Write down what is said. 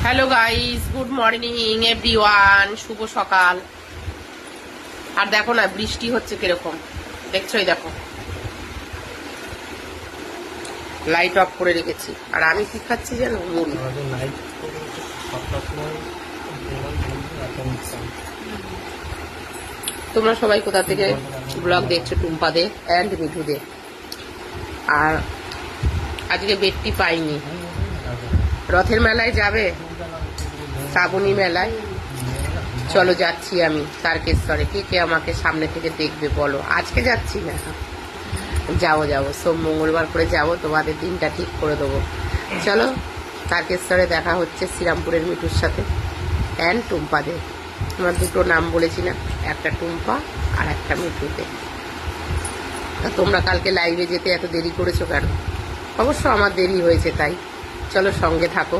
Hello guys, good morning everyone, শুভ সকাল। আর দেখো না বৃষ্টি হচ্ছে কিরকম, দেখছোই দেখো। লাইট অফ করে রেখেছি। আর আমি কি খাচ্ছি জানো? মুড়ি। তোমরা সবাই কোথা থেকে ব্লগ দেখছো? টুম্পা দে অ্যান্ড মিঠু দে। আর আজকে বেডটি পাইনি। রথের মেলায় যাবে? শ্রাবণী মেলায় চলো, যাচ্ছি আমি তারকেশ্বরে। কে কে আমাকে সামনে থেকে দেখবে বলো? আজকে যাচ্ছি না, যাবো সোম মঙ্গলবার করে যাব, তোমাদের দিনটা ঠিক করে দেবো। চলো তারকেশ্বরে দেখা হচ্ছে শ্রীরামপুরের মিঠুর সাথে অ্যান্ড টুম্পাদে। আমার দুটো নাম বলেছি না, একটা টুম্পা আর একটা মিঠুতে। তা তোমরা কালকে লাইভে যেতে এত দেরি করেছো কেন? অবশ্য আমার দেরি হয়েছে, তাই চলো সঙ্গে থাকো।